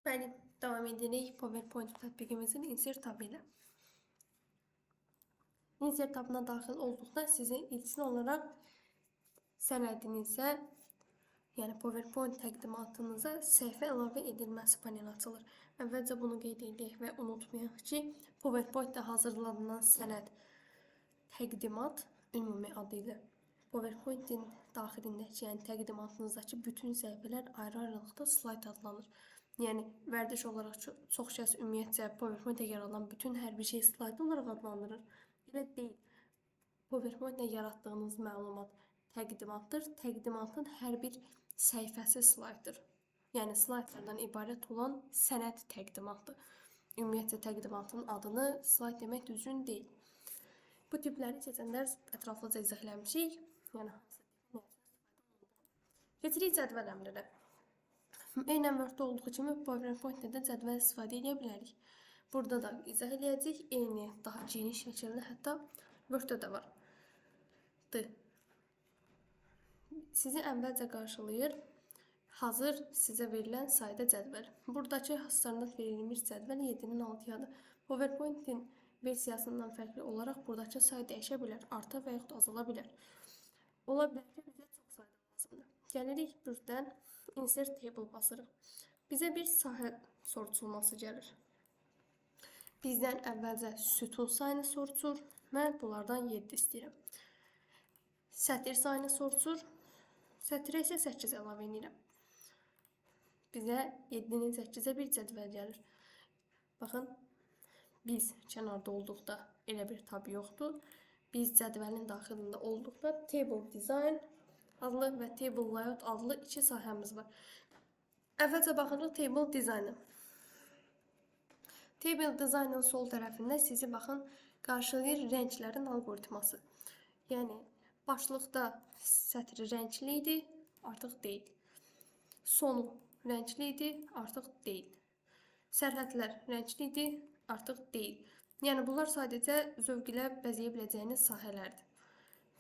Bəli, davam edirik PowerPoint tətbiqimizin insert tabı ilə. Insert tabına daxil olduqda sizin ilkin olaraq sənədinizə, yəni PowerPoint təqdimatınıza səhifə əlavə edilməsi paneli açılır. Əvvəlcə bunu qeyd edək və unutmayaq ki, PowerPoint-də hazırlanan sənəd təqdimat ümumi adı ilə PowerPoint-in daxilindəki, yəni təqdimatınızdakı bütün səhifələr ayrı-ayrılıqda slayd adlanır. Yəni vərdiş olaraq çox kəs ümumiyyətcə PowerPoint-də yer alan bütün hər bir şey slayd olaraq adlandırır. Elə deyil. PowerPoint-də yaratdığınız məlumat təqdimatdır. Təqdimatın hər bir səhifəsi slayddır. Yəni slaydlardan ibarət olan sənəd təqdimatdır. Ümumiyyətcə təqdimatın adını slayd demək düzgün deyil. Bu tipləri keçəndə ətraflıca izahləmişik. Yəni keçirik cədvəl əmrinə. Eynən Word-da olduğu kimi PowerPoint-də də cədvəl istifadə edə bilərik. Burada da izah edəcəyik. Eyni, daha geniş şəkildə, hətta Word-da da var. Sizi əvvəlcə qarşılayır hazır sizə verilən sayda cədvəl. Buradakı standart verilmiş cədvəl 7-nin 6-yadır. PowerPoint-in versiyasından fərqli olaraq buradakı say dəyişə bilər, arta və yaxud azala bilər. Ola bilər ki, bizə çox sayda lazımdır. Gəlirik buradan insert table basırıq. Bizə bir sahə soruşulması gəlir. Bizdən əvvəlcə sütun sayını soruşur. Mən bunlardan 7 istəyirəm. Sətir sayını soruşur. Sətirə isə 8 əlavə edirəm. Bizə 7-nin 8-ə bir cədvəl gəlir. Baxın, biz kənarda olduqda elə bir tab yoxdur. Biz cədvəlin daxilində olduqda Table Design adlı və Table Layout adlı iki sahəmiz var. Əvvəlcə baxırıq Table Design-a. Table Design-ın sol tərəfində sizi baxın qarşılayır rənglərin algoritması. Yəni başlıqda sətri rəngli idi, artıq deyil. Sonu rəngli idi, artıq deyil. Sərhədlər rəngli idi, artıq deyil. Yəni bunlar sadəcə zövq ilə bəzəyə biləcəyiniz sahələrdir.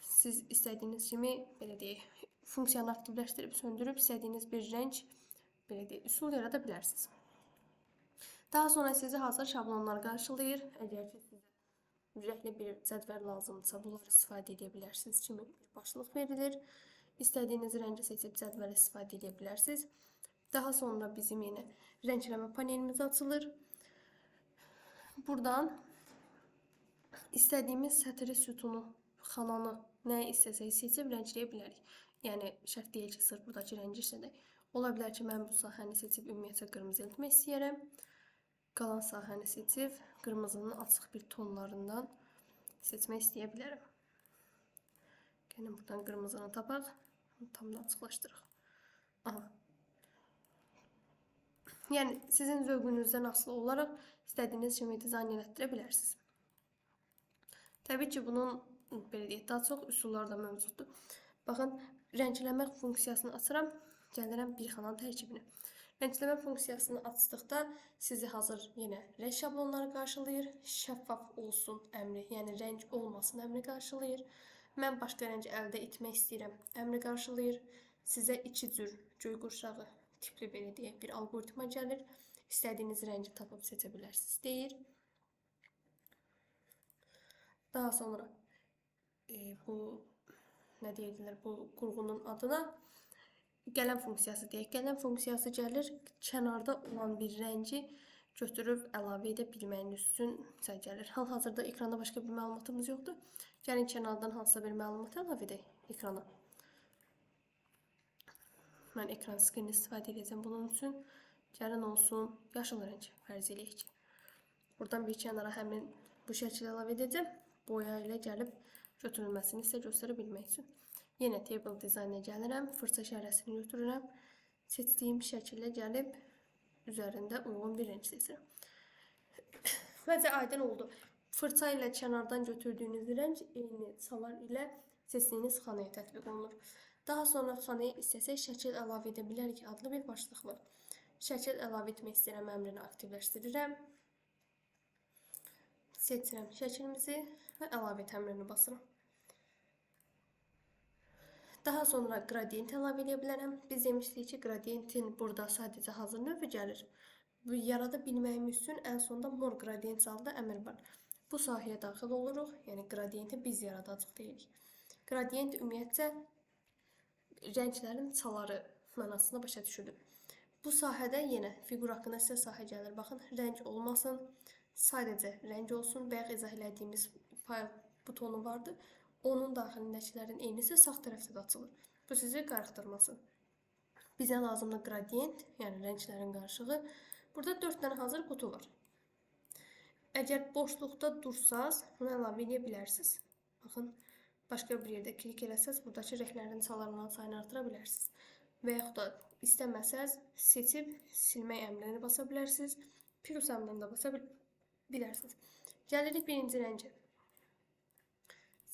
Siz istədiyiniz kimi, belə deyək, funksiyanı aktivləşdirib, söndürüb, istədiyiniz bir rəng, belə deyək, üsul yarada bilərsiniz. Daha sonra sizi hazır şablonlar qarşılayır. Əgər ki, sizə ürəkli bir cədvəl lazımdırsa, bunları istifadə edə bilərsiniz. Kimi bir başlıq verilir. İstədiyiniz rəngi seçib cədvəl istifadə edə bilərsiniz. Daha sonra bizim yenə rəngləmə panelimiz açılır. Buradan istədiyimiz sətri, sütunu, xananı, nəyi istəsək seçib rəngləyə bilərik. Yəni şərt deyil ki, sırf buradakı rəngi işlədək. Ola bilər ki, mən bu sahəni seçib ümumiyyətcə qırmızı etmək istəyirəm. Qalan sahəni seçib qırmızının açıq bir tonlarından seçmək istəyə bilərəm. Gəlin buradan qırmızını tapaq. Tam da açıqlaşdırıq. Aha. Yəni sizin zövqünüzdən asılı olaraq istədiyiniz kimi dizayn elətdirə bilərsiniz. Təbii ki, bunun belə deyək, daha çox üsullar da mövcuddur. Baxın, rəngləmə funksiyasını açıram, gəlirəm bir xananın tərkibinə. Rəngləmə funksiyasını açdıqda sizi hazır yenə rəng şablonları qarşılayır. Şəffaf olsun əmri, yəni rəng olmasın əmri qarşılayır. Mən başqa rəng əldə etmək istəyirəm əmri qarşılayır. Sizə iki cür göy qurşağı tipli belə deyək bir algoritma gəlir. İstədiyiniz rəngi tapıb seçə bilərsiniz deyir. Daha sonra bu nə deyirdilər, bu qurğunun adına gələn funksiyası deyək. Gələn funksiyası gəlir, kənarda olan bir rəngi götürüb əlavə edə bilməyiniz üçün gəlir. Hal-hazırda ekranda başqa bir məlumatımız yoxdur. Gəlin kənardan hansısa bir məlumat əlavə edək ekrana. Mən ekran skrini istifadə edəcəm bunun üçün. Gəlin olsun yaşıl rəng fərz eləyək ki. Buradan bir kənara həmin bu şəkil əlavə edəcəm. Boya ilə gəlib götürülməsini isə göstərə bilmək üçün. Yenə Table Design-a gəlirəm, fırça işarəsini götürürəm. Seçdiyim şəkillə gəlib üzərində uyğun bir rəng seçirəm. Məncə aydın oldu. Fırça ilə kənardan götürdüyünüz rəng eyni salar ilə seçdiyiniz xanaya tətbiq olunur. Daha sonra xanaya istəsək şəkil əlavə edə bilərik adlı bir başlıq var. Şəkil əlavə etmək istəyirəm əmrini aktivləşdirirəm. Seçirəm şəklimizi və əlavə et əmrini basıram. Daha sonra gradient əlavə edə bilərəm. Biz demişdik ki, gradientin burada sadəcə hazır növü gəlir. yarada bilməyimiz üçün ən sonda more gradient adlı əmr var. Bu sahəyə daxil oluruq, yəni qradiyenti biz yaradacaq deyirik. Qradiyent ümumiyyətcə rənglərin çaları mənasında başa düşülür. Bu sahədə yenə fiqur haqqında sizə sahə gəlir. Baxın, rəng olmasın, sadəcə rəng olsun. Bayaq izah elədiyimiz fayl butonu vardı. Onun daxilindəkilərin eynisi sağ tərəfdə də açılır. Bu sizi qarışdırmasın. Bizə lazımlı qradiyent, yəni rənglərin qarışığı. Burada 4 dənə hazır qutu var. Əgər boşluqda dursaz, bunu əlavə edə bilərsiniz. Baxın, başqa bir yerdə klik eləsəz, buradakı rənglərin çalarından sayını artıra bilərsiniz. Və yaxud da istəməsəz, seçib silmək əmrini basa bilərsiniz. Plus əmrini də basa bilərsiniz. Gəlirik birinci rəngə.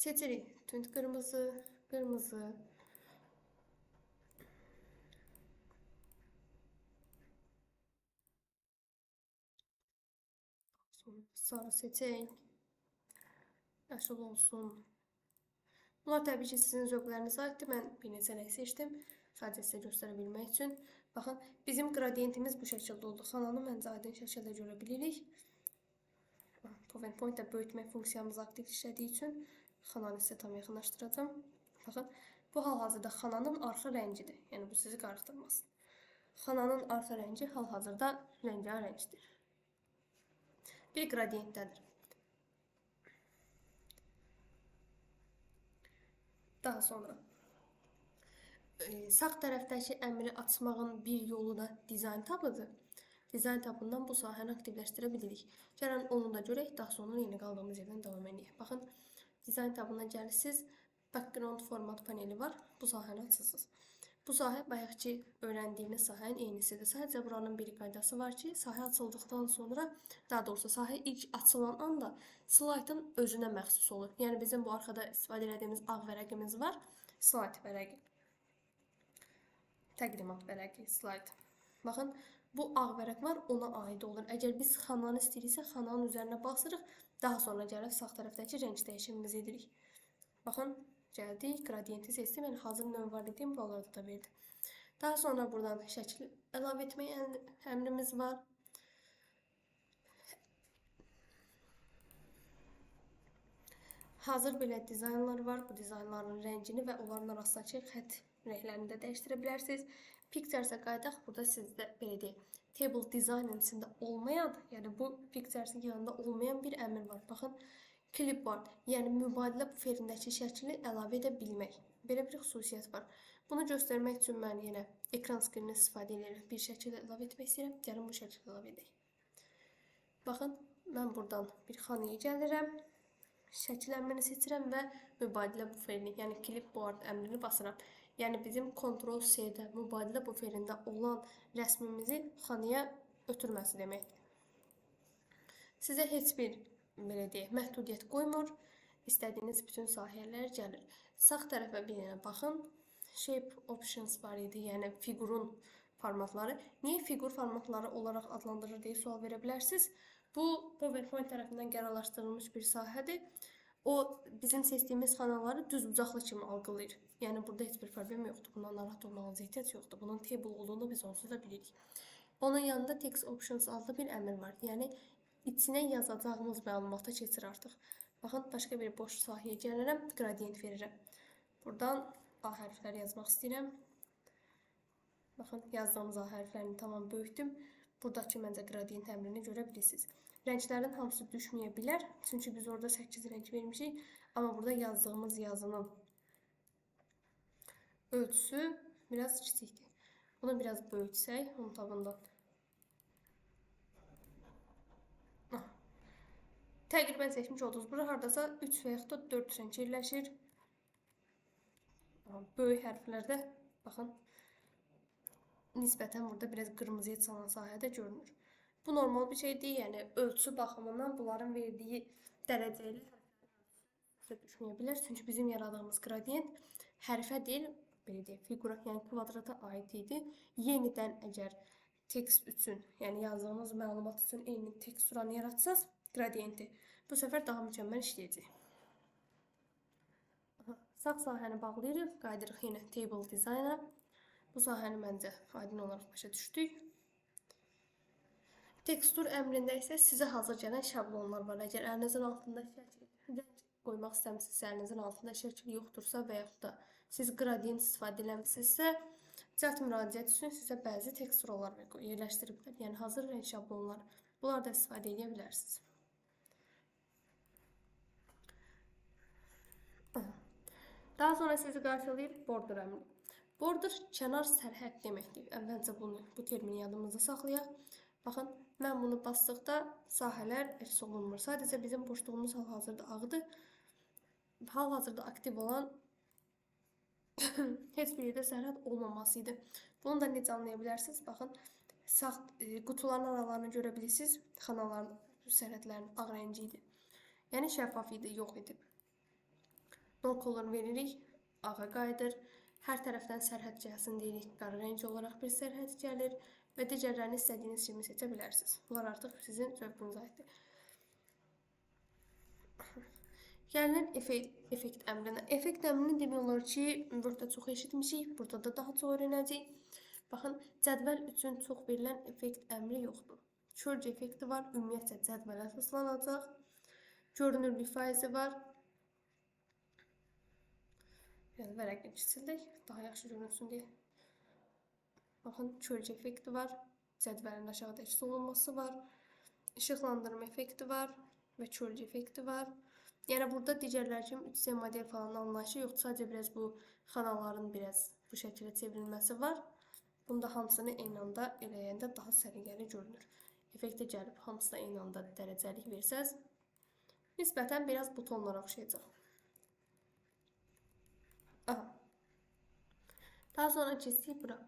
Seçirik tünd qırmızı, qırmızı. Sarı seçək. Yaşıl olsun. Bunlar təbii ki, sizin zövqlərinizə aiddir. Mən bir neçə rəng seçdim. Sadəcə sizə göstərə bilmək üçün. Baxın, bizim qradiyentimiz bu şəkildə oldu. Xananı məncə aydın şəkildə görə bilirik. PowerPoint-da böyütmək funksiyamız aktiv işlədiyi üçün xananı sizə tam yaxınlaşdıracağım. Baxın, bu hal-hazırda xananın arxa rəngidir. Yəni, bu sizi qarışdırmasın. Xananın arxa rəngi hal-hazırda rəngarəngdir. Bir qradiyentdədir. Daha sonra sağ tərəfdəki əmri açmağın bir yolu da dizayn tabıdır. Dizayn tabından bu sahəni aktivləşdirə bilirik. Gəlin onu da görək, daha sonra yeni qaldığımız yerdən davam edək. Baxın, dizayn tabına gəlirsiniz, background format paneli var, bu sahəni açırsınız. Bu sahə bayaqki öyrəndiyimiz sahənin eynisidir. Sadəcə buranın bir qaydası var ki, sahə açıldıqdan sonra, daha doğrusu sahə ilk açılan anda slaydın özünə məxsus olur. Yəni bizim bu arxada istifadə edədiyimiz ağ vərəqimiz var, slayd vərəqi. Təqdimat vərəqi, slayd. Baxın, bu ağ vərəq var, ona aid olur. Əgər biz xananı istəyiriksə, xananın üzərinə basırıq, daha sonra gəlib sağ tərəfdəki rəng dəyişimimizi edirik. Baxın, gəldik, qradiyenti seçdim, yəni hazır növ var dediyim buralarda da verdim. Daha sonra buradan şəkil əlavə etmək əmrimiz var. Hazır belə dizaynlar var. Bu dizaynların rəngini və onların arasındakı xətt rənglərini də dəyişdirə bilərsiniz. Picture-ə qaydaq, burada sizdə belə deyək, table design-ın içində olmayan, yəni bu picture-ın yanında olmayan bir əmr var. Baxın, clipboard, yəni mübadilə buferindəki şəkli əlavə edə bilmək. Belə bir xüsusiyyət var. Bunu göstərmək üçün mən yenə ekran skrinini istifadə edirəm. Bir şəkil əlavə etmək istəyirəm. Gəlin bu şəkli əlavə edək. Baxın, mən buradan bir xanaya gəlirəm. Şəkil əmrini seçirəm və mübadilə buferini, yəni clipboard əmrini basıram. Yəni bizim Ctrl-C-də mübadilə buferində olan rəsmimizi xanaya ötürməsi deməkdir. Sizə heç bir belə deyək, məhdudiyyət qoymur. İstədiyiniz bütün sahələr gəlir. Sağ tərəfə bir yana baxın. Shape options var idi, yəni fiqurun formatları. Niyə fiqur formatları olaraq adlandırır deyə sual verə bilərsiniz. Bu PowerPoint tərəfindən qərarlaşdırılmış bir sahədir. O bizim seçdiyimiz xanaları düzbucaqlı kimi algılayır. Yəni burada heç bir problem yoxdur. Bundan narahat olmağınıza ehtiyac yoxdur. Bunun table olduğunu biz onsuz da bilirik. Onun yanında text options adlı bir əmr var. Yəni içinə yazacağımız məlumata keçir artıq. Baxın, başqa bir boş sahəyə gəlirəm, gradient verirəm. Buradan A hərfləri yazmaq istəyirəm. Baxın, yazdığımız A hərflərini tamam böyütdüm. Buradakı məncə gradient əmrini görə bilirsiniz. Rənglərin hamısı düşməyə bilər. Çünki biz orada 8 rəng vermişik. Amma burada yazdığımız yazının ölçüsü biraz kiçikdir. Bunu biraz böyütsək, onun tabından. Təqribən seçmiş oldunuz. Bura haradasa 3 və yaxud da 4 rəng yerləşir. Böyük hərflərdə, baxın, nisbətən burada biraz qırmızıya çalan sahədə görünür. Bu normal bir şeydir, yəni ölçü baxımından bunların verdiyi dərəcə ilə hərflərə düşməyə bilər. Çünki bizim yaradığımız qradiyent hərfə deyil, belə deyək, fiqura, yəni kvadrata aid idi. Yenidən əgər tekst üçün, yəni yazdığımız məlumat üçün eyni teksturanı yaratsaz, qradiyenti bu səfər daha mükəmməl işləyəcək. Sağ sahəni bağlayırıq, qaydırıq yenə table design-a. Bu sahəni məncə aydın olaraq başa düşdük. Tekstur əmrində isə sizə hazır gələn şablonlar var. Əgər əlinizin altında şəkil qoymaq istəmirsinizsə, əlinizin altında şəkil yoxdursa və yaxud da siz qradiyent istifadə eləmirsinizsə, cəhd müraciət üçün sizə bəzi teksturalar yerləşdirib bilər. Yəni hazır rəng şablonları. Bunlar da istifadə edə bilərsiniz. Daha sonra sizi qarşılayır border əmri. Border kənar sərhəd deməkdir. Əvvəlcə bu termini yadımızda saxlayaq. Baxın, mən bunu basdıqda sahələr əks olunmur. Sadəcə bizim boşluğumuz hal-hazırda ağdır. Hal-hazırda aktiv olan heç bir yerdə sərhəd olmaması idi. Bunu da necə anlaya bilərsiniz? Baxın, sağ qutuların aralarını görə bilirsiniz. Xanaların, sərhədlərin ağ rəngi idi. Yəni şəffaf idi, yox idi. No color veririk, ağa qayıdır. Hər tərəfdən sərhəd gəlsin deyirik, qara rəng olaraq bir sərhəd gəlir və digərlərini istədiyiniz kimi seçə bilərsiniz. Bunlar artıq sizin zövqünüzə aiddir. Gəlinir effekt əmrinə. Effekt əmrini demək olar ki, burada çox eşitmişik, burada da daha çox öyrənəcəyik. Baxın, cədvəl üçün çox verilən effekt əmri yoxdur. Kölc effekti var, ümumiyyətcə cədvələ əsaslanacaq. Görünürlük faizi var. Yəni vərəqə kiçildik, daha yaxşı görünsün deyə. Baxın, kölc effekti var, cədvəlin aşağıda əks olunması var, işıqlandırma effekti var və kölc effekti var. Yəni burada digərlər kimi 3D model falan anlayışı yoxdur, sadəcə biraz bu xanaların biraz bu şəkildə çevrilməsi var. Bunda hamısını eyni anda eləyəndə daha səliqəli görünür. Effektə gəlib hamısına eyni anda dərəcəlik versəz, nisbətən biraz butonlara oxşayacaq. Daha sonra keçdik bura.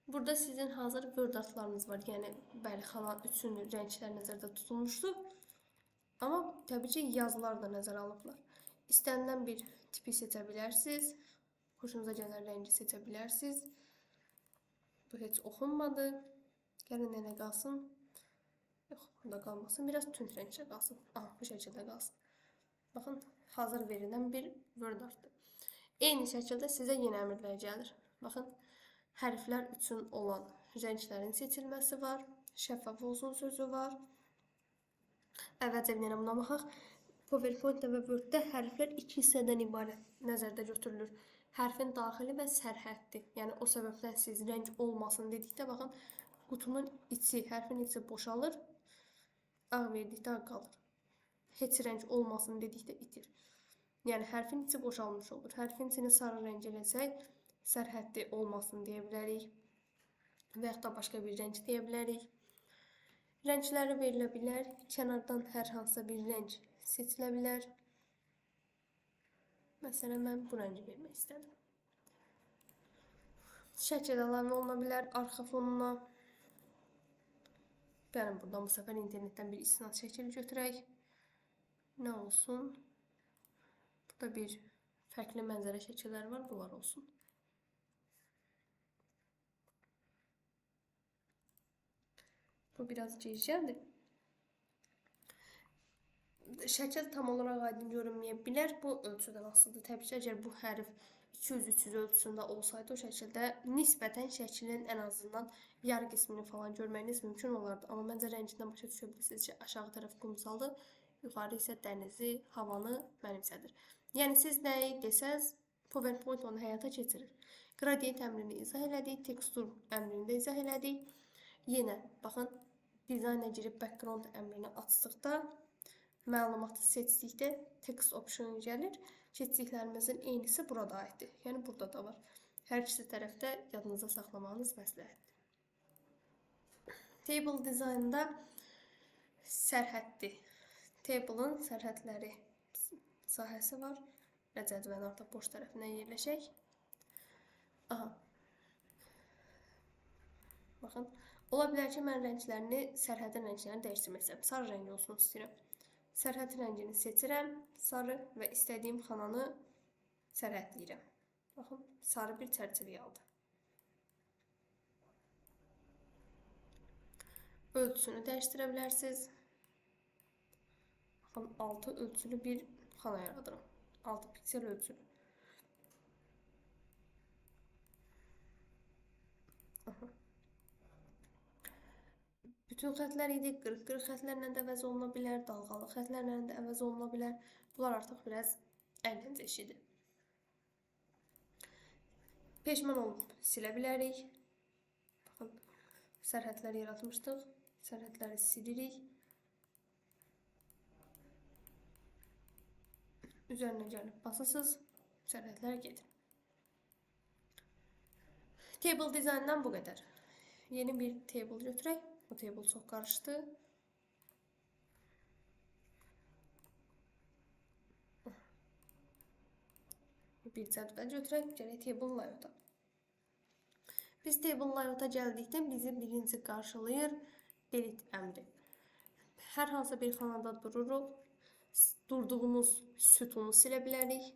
Burada sizin hazır Word artlarınız var. Yəni, bəli, xana üçün rənglər nəzərdə tutulmuşdur. Amma təbii ki, yazılar da nəzərə alıblar. İstənilən bir tipi seçə bilərsiniz. Xoşunuza gələn rəngi seçə bilərsiniz. Bu heç oxunmadı. Gəlin nəyə qalsın? Yox, burada qalmasın. Biraz tünd rənglə qalsın. Bu şəkildə qalsın. Baxın, hazır verilən bir Word artdır. Eyni şəkildə sizə yeni əmrlər gəlir. Baxın, hərflər üçün olan rənglərin seçilməsi var. Şəffaf olsun sözü var. Əvvəlcə bir buna baxaq. PowerPoint-də və Word-də hərflər iki hissədən ibarət nəzərdə götürülür. Hərfin daxili və sərhəddi. Yəni, o səbəbdən siz rəng olmasın dedikdə, baxın, qutunun içi, hərfin içi boşalır. Ağ verdikdə ağ qalır. Heç rəng olmasın dedikdə itir. Yəni, hərfin içi boşalmış olur. Hərfin içini sarı rəng eləsək, sərhəddi olmasın deyə bilərik. Və yaxud da başqa bir rəng deyə bilərik. Rəngləri verilə bilər. Kənardan hər hansısa bir rəng seçilə bilər. Məsələn, mən bu rəngi vermək istədim. Şəkil əlavə oluna bilər arxa fonuna. Gəlin, buradan bu səfər internetdən bir istinad şəkil götürək. Nə olsun? Burada bir fərqli mənzərə şəkilləri var, bunlar olsun. Bu biraz gecikədir. Şəkil tam olaraq aydın görünməyə bilər. Bu ölçüdən asılıdır. Təbii ki, əgər bu hərf 200-300 ölçüsündə olsaydı, o şəkildə nisbətən şəklin ən azından yarı qismini falan görməyiniz mümkün olardı. Amma məncə rəngindən başa düşə bilirsiniz ki, aşağı tərəf qumsaldır, yuxarı isə dənizi, havanı mənimsədir. Yəni, siz nəyi desəz, PowerPoint onu həyata keçirir. Gradiyent əmrini izah elədik, tekstur əmrini də izah elədik. Yenə, baxın, dizayna girib background əmrini açdıqda, məlumatı seçdikdə text option gəlir. Seçdiklərimizin eynisi burada aiddir. Yəni, burada da var. Hər ikisi tərəfdə yadınıza saxlamağınız məsləhətdir. Table dizaynında sərhəddir. Table'ın sərhədləri sahəsi var və cədvəlin artıq boş tərəfinə yerləşək. Baxın, ola bilər ki, mən rənglərini, sərhədin rənglərini dəyişdirmək istəyirəm. Sarı rəng olsun istəyirəm. Sərhəd rəngini seçirəm, sarı və istədiyim xananı sərhədləyirəm. Baxın, sarı bir çərçivə aldı. Ölçüsünü dəyişdirə bilərsiniz. Baxın, 6 ölçülü bir xana yaradıram. 6 piksel ölçülü. bütün xətlər idi. Qırıq-qırıq xətlərlə də əvəz oluna bilər, dalğalı xətlərlə də əvəz oluna bilər. Bunlar artıq biraz əyləncə işidir. Peşman olub silə bilərik. Baxın, sərhədlər yaratmışdıq. Sərhədləri silirik. Üzərinə gəlib basasız, sərhədlər gedir. Table dizayndan bu qədər. Yeni bir table götürək. Bu table çox qarışdı. Bir cədvəl götürək. Gələk table layout'a. Biz table layout'a gəldikdə bizi birinci qarşılayır delete əmri. Hər hansı bir xanada dururuq. Durduğumuz sütunu silə bilərik.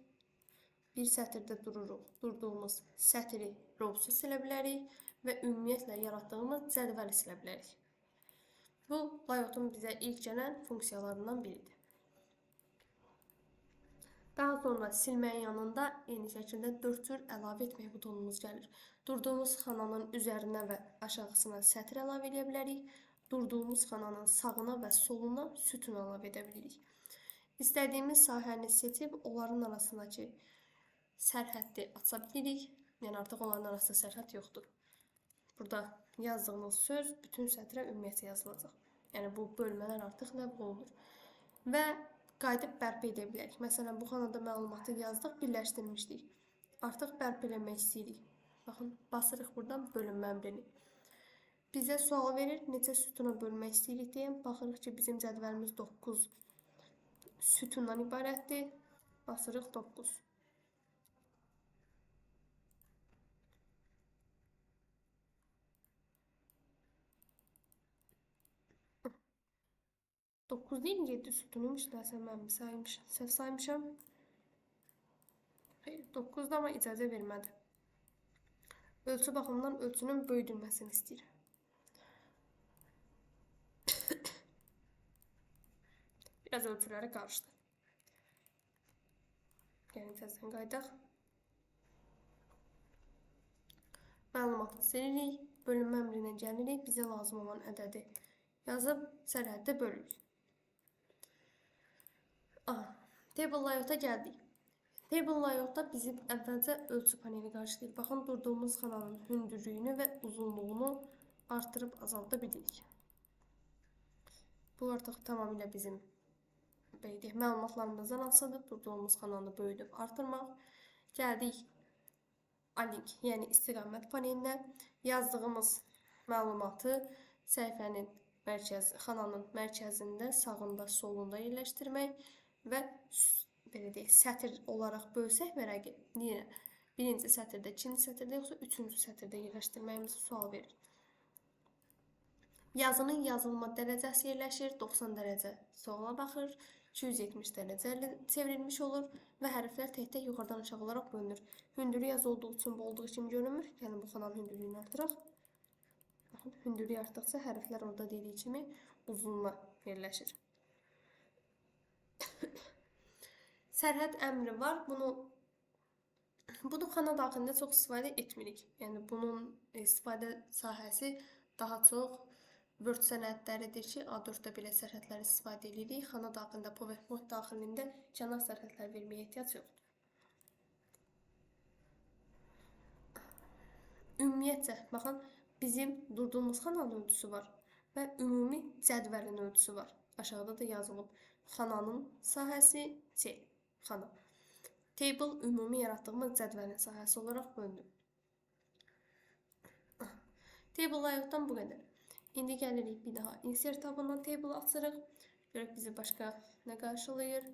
Bir sətirdə dururuq. Durduğumuz sətiri, rowsu silə bilərik və ümumiyyətlə yaratdığımız cədvəli silə bilərik. Bu, layoutun bizə ilk gələn funksiyalarından biridir. Daha sonra silməyin yanında eyni şəkildə 4 cür əlavə etmək butonumuz gəlir. Durduğumuz xananın üzərinə və aşağısına sətir əlavə edə bilərik. Durduğumuz xananın sağına və soluna sütun əlavə edə bilirik. İstədiyimiz sahəni seçib onların arasındakı sərhəddi aça bilirik. Yəni artıq onların arasında sərhəd yoxdur. Burada yazdığımız söz bütün sətrə ümumiyyətlə yazılacaq. Yəni bu bölmələr artıq ləğv olunur. Və qayıdıb bərpa edə bilərik. Məsələn, bu xanada məlumatı yazdıq, birləşdirmişdik. Artıq bərpa eləmək istəyirik. Baxın, basırıq buradan bölünmə əmrini. Bizə sual verir, neçə sütuna bölmək istəyirik deyə. Baxırıq ki, bizim cədvəlimiz 9 sütundan ibarətdir. Basırıq 9. Dokuz değil, 7 sütunuymuş. Dersen ben mi saymışım? Səhv saymışam. Hayır, 9'da ama icazə vermədi. Ölçü baxımından ölçünün böyüdülməsini istəyir. Biraz ölçüləri qarışdı. Gəlin təzədən qaydaq. Məlumatı silirik. Bölünmə əmrinə gəlirik. Bizə lazım olan ədədi yazıb sərhəddə bölürük. Table layout'a gəldik. Table layout'da bizim əvvəlcə ölçü paneli qarşılayır. Baxın, durduğumuz xananın hündürlüyünü və uzunluğunu artırıb azalda bilirik. Bu artıq tamamilə bizim məlumatlarımızdan asılıdır. Durduğumuz xananı böyüdüb artırmaq. Gəldik alink, yəni istiqamət panelinə. Yazdığımız məlumatı səhifənin xananın mərkəzində, sağında, solunda yerləşdirmək və belə deyək, sətir olaraq bölsək vərəqi, yenə birinci sətirdə, ikinci sətirdə, yoxsa üçüncü sətirdə yerləşdirməyimizi sual verir. Yazının yazılma dərəcəsi yerləşir, 90 dərəcə sola baxır, 270 dərəcə çevrilmiş olur və hərflər tək-tək yuxarıdan aşağı olaraq bölünür. Hündürlük yazı olduğu üçün bu olduğu kimi görünmür. Yəni bu xananın hündürlüyünü artıraq. Baxın, hündürlük artdıqca hərflər orada dediyi kimi uzunluğa yerləşir. Sərhəd əmri var. Bunu xana daxilində çox istifadə etmirik. Yəni bunun istifadə sahəsi daha çox Word sənədləridir ki, A4-də belə sərhədləri istifadə edirik. Xana daxilində, PowerPoint daxilində kənar sərhədlər verməyə ehtiyac yoxdur. Ümumiyyətcə, baxın, bizim durduğumuz xananın ölçüsü var və ümumi cədvəlin ölçüsü var. Aşağıda da yazılıb. Xananın sahəsi C. Xana. Table ümumi yaratdığımız cədvəlin sahəsi olaraq bölünür. Table layout'dan bu qədər. İndi gəlirik bir daha insert tabından table açırıq. Görək bizi başqa nə qarşılayır.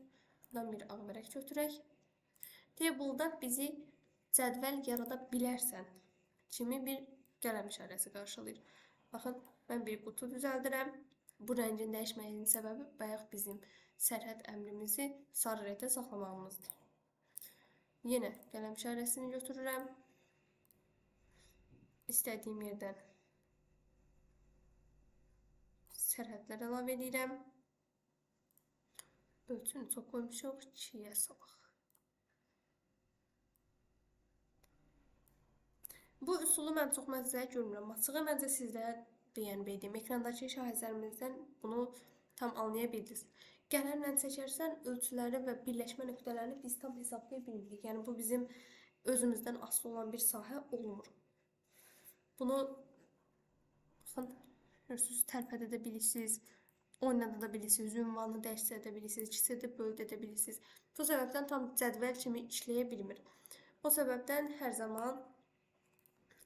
Buradan bir ağ vərəq götürək. Table'da bizi cədvəl yarada bilərsən kimi bir qələm işarəsi qarşılayır. Baxın, mən bir qutu düzəldirəm. Bu rəngin dəyişməyinin səbəbi bayaq bizim sərhəd əmrimizi sarı rəngdə saxlamağımızdır. Yenə qələm işarəsini götürürəm. İstədiyim yerdən sərhədlər əlavə edirəm. Ölçünü çox qoymuşuq, 2-yə salaq. Bu üsulu mən çox məncə görmürəm. Açığı məncə sizdə BNB-dir. Ekrandakı şahesərimizdən bunu tam anlaya bildiniz. Qələmlə çəkərsən ölçüləri və birləşmə nöqtələrini biz tam hesablaya bilmirik. Yəni bu bizim özümüzdən asılı olan bir sahə olmur. Bunu baxın, görürsünüz, tərpədə də bilirsiniz, oynada da bilirsiniz, ünvanı dəyişsə də bilirsiniz, kiçildə böldə də bilirsiniz. Bu səbəbdən tam cədvəl kimi işləyə bilmir. O səbəbdən hər zaman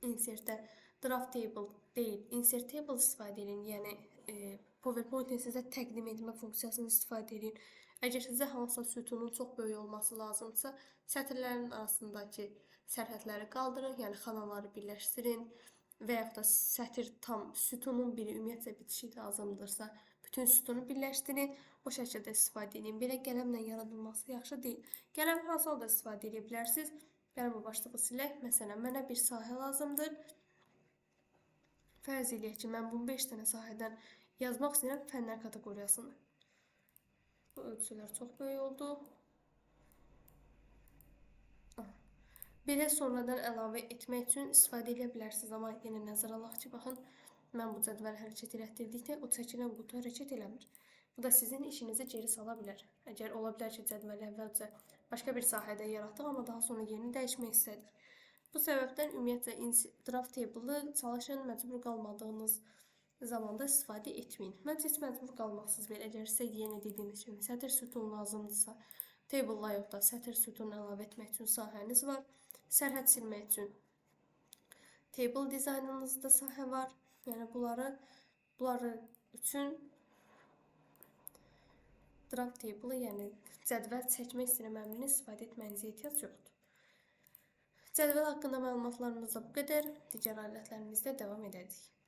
insertdə draft table deyil, insert table istifadə edin. Yəni PowerPoint-in sizə təqdim etmə funksiyasını istifadə edin. Əgər sizə hansısa sütunun çox böyük olması lazımsa, sətirlərin arasındakı sərhədləri qaldırın, yəni xanaları birləşdirin və yaxud da sətir tam sütunun biri ümumiyyətlə bitişik lazımdırsa, bütün sütunu birləşdirin, o şəkildə istifadə edin. Belə qələmlə yaradılması yaxşı deyil. Qələm hansı halda istifadə edə bilərsiniz? Gəlin bu başlığı silək. Məsələn, mənə bir sahə lazımdır. Fərz eləyək ki, mən bunu 5 dənə sahədən yazmaq istəyirəm fənlər kateqoriyasını. Bu ölçülər çox böyük oldu. Belə sonradan əlavə etmək üçün istifadə edə bilərsiniz, amma yenə nəzərə alaq ki, baxın, mən bu cədvəli hərəkət elətdirdikdə o çəkilən qutu hərəkət eləmir. Bu da sizin işinizi geri sala bilər. Əgər ola bilər ki, cədvəli əvvəlcə başqa bir sahədə yaratdıq, amma daha sonra yerini dəyişmək istədik. Bu səbəbdən ümumiyyətlə draft table-ı çalışın, məcbur qalmadığınız zamanda istifadə etməyin. Məncə heç məcbur qalmaqsınız belə. Əgər sizə yenə dediyimiz kimi sətir sütun lazımdırsa, table layoutda sətir sütunu əlavə etmək üçün sahəniz var. Sərhəd silmək üçün table dizaynınızda sahə var. Yəni bunları üçün draft table-ı, yəni cədvəl çəkmək istəyən əmrini istifadə etməyinizə ehtiyac yoxdur. Cədvəl haqqında məlumatlarımız da bu qədər. Digər alətlərimizdə davam edəcəyik.